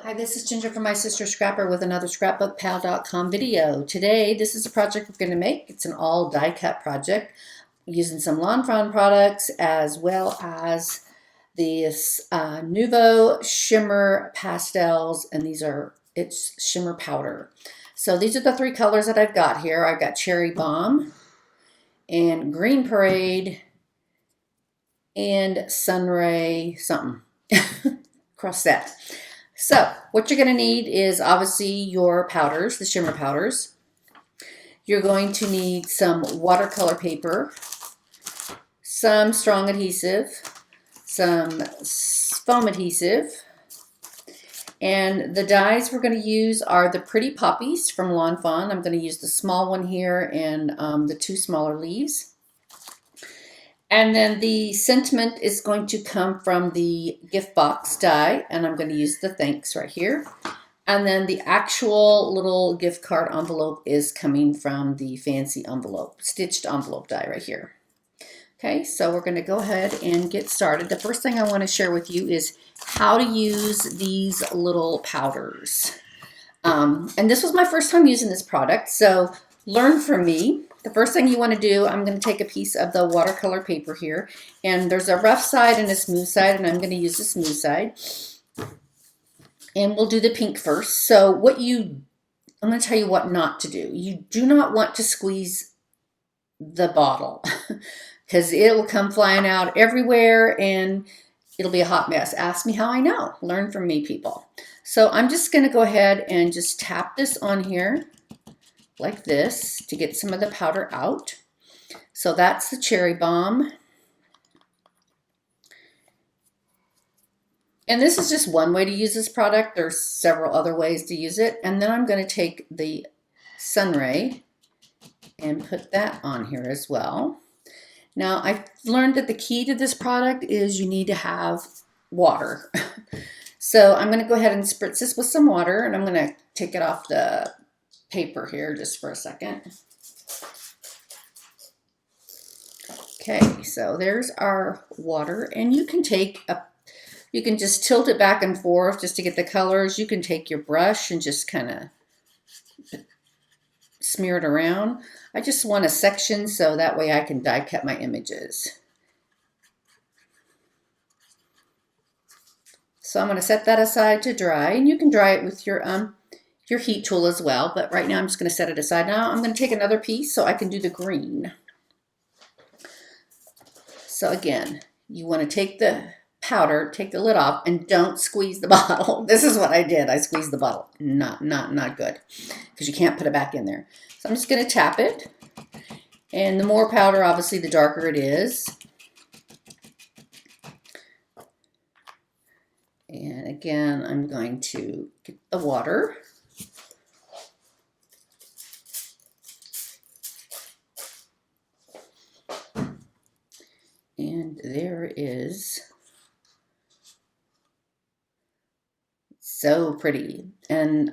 Hi, this is Ginger from My Sister Scrapper with another scrapbookpal.com video. Today, this is a project we're going to make. It's an all die cut project using some lawn fawn products as well as this Nuvo Shimmer pastels, and it's shimmer powder. So these are the three colors that I've got here. I've got Cherry Bomb and Green Parade and Sunray something. Crossette. So what you're going to need is obviously your powders, the shimmer powders. You're going to need some watercolor paper, some strong adhesive, some foam adhesive, and the dyes we're going to use are the Pretty Poppies from Lawn Fawn. I'm going to use the small one here and the two smaller leaves. And then the sentiment is going to come from the gift box die, and I'm going to use the thanks right here. And then the actual little gift card envelope is coming from the fancy envelope, stitched envelope die right here. Okay, so we're going to go ahead and get started. The first thing I want to share with you is how to use these little powders. And this was my first time using this product, so learn from me. The first thing you want to do, I'm going to take a piece of the watercolor paper here, and there's a rough side and a smooth side, and I'm going to use the smooth side. And we'll do the pink first. So I'm going to tell you what not to do. You do not want to squeeze the bottle because it will come flying out everywhere and it'll be a hot mess. Ask me how I know. Learn from me, people. So I'm just going to go ahead and just tap this on here like this to get some of the powder out. So that's the Cherry Bomb. And this is just one way to use this product. There's several other ways to use it. And then I'm going to take the Sunray and put that on here as well. Now, I've learned that the key to this product is you need to have water. So I'm going to go ahead and spritz this with some water, and I'm going to take it off the paper here just for a second. Okay, so there's our water, and you can just tilt it back and forth just to get the colors. You can take your brush and just kind of smear it around. I just want a section so that way I can die cut my images. So I'm going to set that aside to dry, and you can dry it with your heat tool as well, but right now I'm just going to set it aside. Now I'm going to take another piece so I can do the green. So again, you want to take the powder, take the lid off, and don't squeeze the bottle. This is what I did. I squeezed the bottle. Not good, because you can't put it back in there. So I'm just going to tap it, and the more powder, obviously, the darker it is. And again, I'm going to get the water. And there is, so pretty. And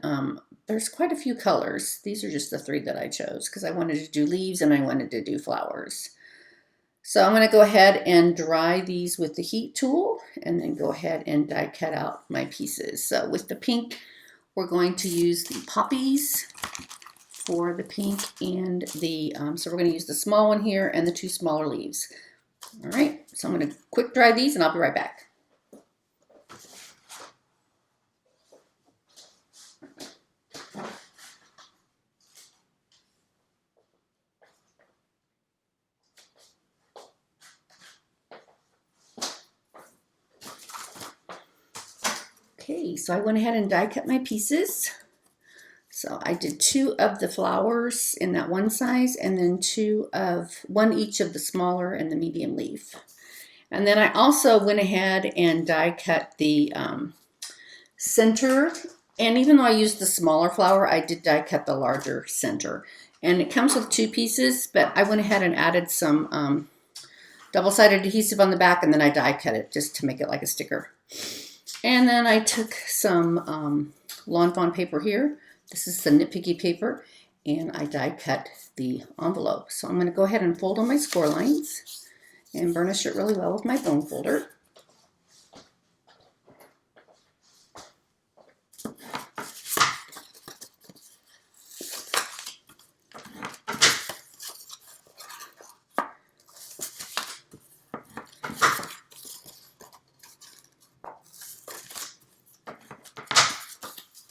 there's quite a few colors. These are just the three that I chose because I wanted to do leaves and I wanted to do flowers. So I'm going to go ahead and dry these with the heat tool and then go ahead and die cut out my pieces. So with the pink, we're going to use the Poppies for the pink, and the, so we're going to use the small one here and the two smaller leaves. All right, so I'm going to quick dry these and I'll be right back. Okay, so I went ahead and die cut my pieces. So I did two of the flowers in that one size, and then one each of the smaller and the medium leaf. And then I also went ahead and die cut the center. And even though I used the smaller flower, I did die cut the larger center. And it comes with two pieces, but I went ahead and added some double-sided adhesive on the back, and then I die cut it just to make it like a sticker. And then I took some Lawn Fawn paper here. This is the nitpicky paper, and I die cut the envelope. So I'm going to go ahead and fold on my score lines and burnish it really well with my bone folder.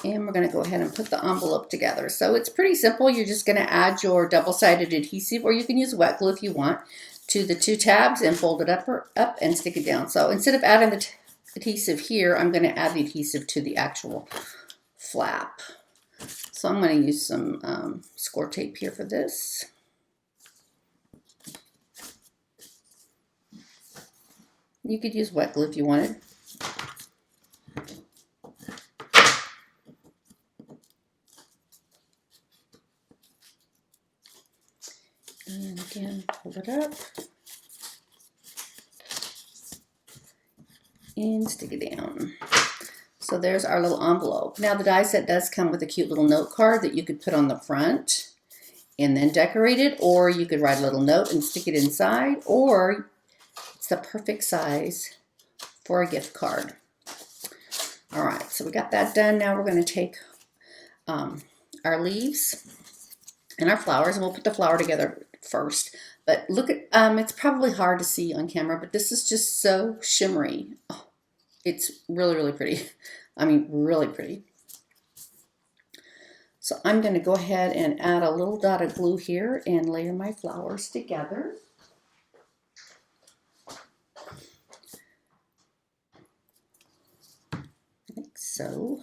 And we're going to go ahead and put the envelope together. So it's pretty simple. You're just going to add your double-sided adhesive, or you can use wet glue if you want, to the 2 tabs and fold it up and stick it down. So instead of adding the adhesive here, I'm going to add the adhesive to the actual flap. So I'm going to use some Scor-Tape here for this. You could use wet glue if you wanted. And again, pull it up and stick it down. So there's our little envelope. Now the die set does come with a cute little note card that you could put on the front and then decorate it, or you could write a little note and stick it inside, or it's the perfect size for a gift card. All right, so we got that done. Now we're going to take our leaves and our flowers, and we'll put the flower together first. But look at, it's probably hard to see on camera, but this is just so shimmery. Oh, it's really, really pretty. I mean, really pretty. So I'm going to go ahead and add a little dot of glue here and layer my flowers together. Like so.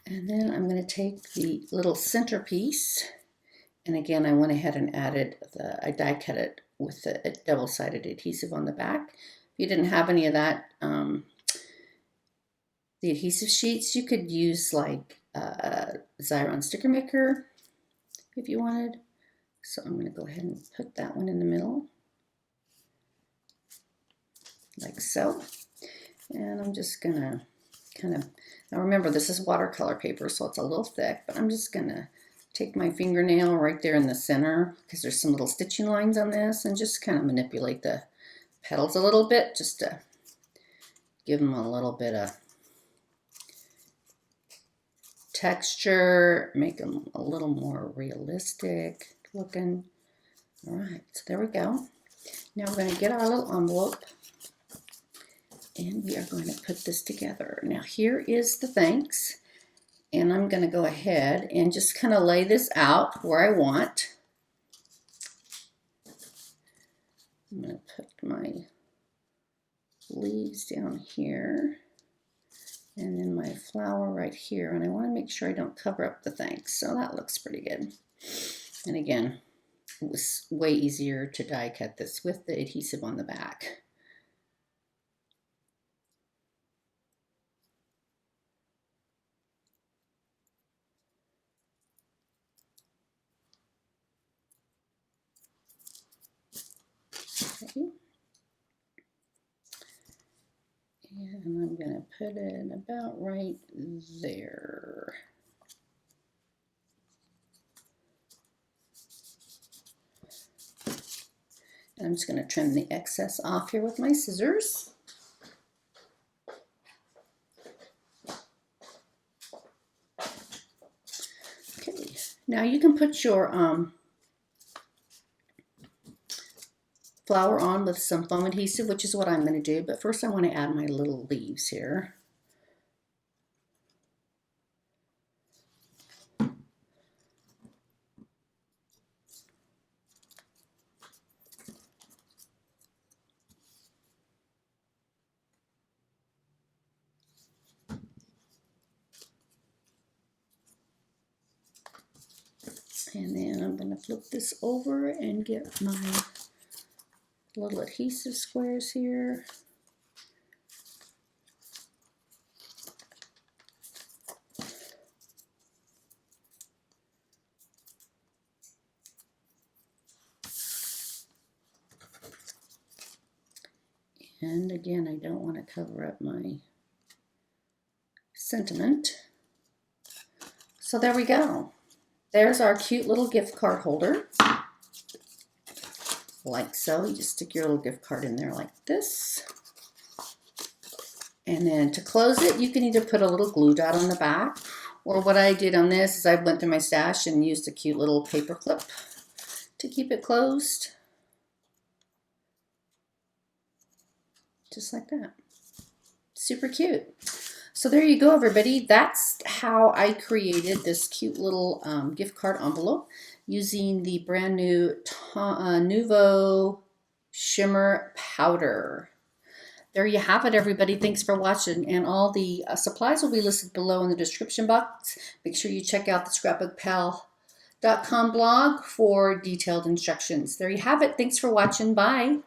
And then I'm going to take the little centerpiece, and again I went ahead and added I die cut it with the double-sided adhesive on the back. If you didn't have any of that, the adhesive sheets, you could use like Xyron sticker maker if you wanted. So I'm going to go ahead and put that one in the middle, like so. And I'm just going to kind of, now remember this is watercolor paper, so it's a little thick, but I'm just going to take my fingernail right there in the center, because there's some little stitching lines on this, and just kind of manipulate the petals a little bit, just to give them a little bit of texture, make them a little more realistic looking. All right, so there we go. Now we're going to get our little envelope, and we are going to put this together. Now here is the thanks, and I'm going to go ahead and just kind of lay this out where I want. I'm going to put my leaves down here, and then my flower right here, and I want to make sure I don't cover up the thanks, so that looks pretty good. And again, it was way easier to die cut this with the adhesive on the back. Okay. And I'm going to put it about right there. And I'm just going to trim the excess off here with my scissors. Okay, now you can put your flower on with some foam adhesive, which is what I'm going to do, but first I want to add my little leaves here. And then I'm going to flip this over and get my little adhesive squares here. And again, I don't want to cover up my sentiment. So there we go. There's our cute little gift card holder. Like so. You just stick your little gift card in there like this. And then to close it, you can either put a little glue dot on the back, or what I did on this is I went through my stash and used a cute little paper clip to keep it closed. Just like that. Super cute. So there you go, everybody. That's how I created this cute little gift card envelope using the brand new Nuvo Shimmer powder. There you have it, everybody. Thanks for watching. And all the supplies will be listed below in the description box. Make sure you check out the scrapbookpal.com blog for detailed instructions. There you have it. Thanks for watching. Bye.